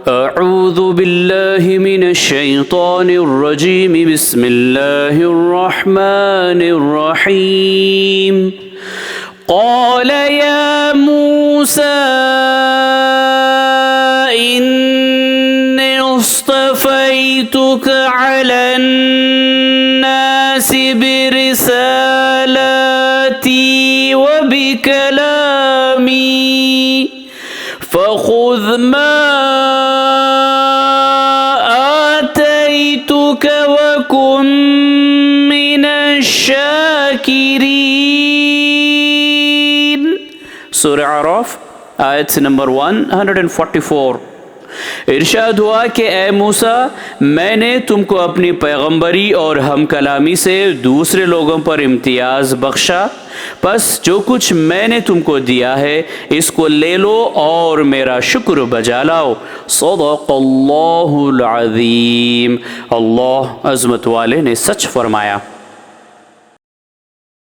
أعوذ بالله من الشيطان الرجيم بسم الله الرحمن الرحيم قال يا موسى إني اصطفيتك على الناس برسالاتي وبكلامي فخذ ما آتيتك وكن من الشاكرين. सूरह आराफ आयत नंबर 144। इरशाद हुआ कि ए मूसा, मैंने तुमको अपनी पैगंबरी और हम कलामी से दूसरे लोगों पर इम्तियाज़ बख्शा, बस जो कुछ मैंने तुमको दिया है इसको ले लो और मेरा शुक्र बजा लाओ। सदक़ल्लाहुल अज़ीम। अल्लाह अज़मत वाले ने सच फरमाया।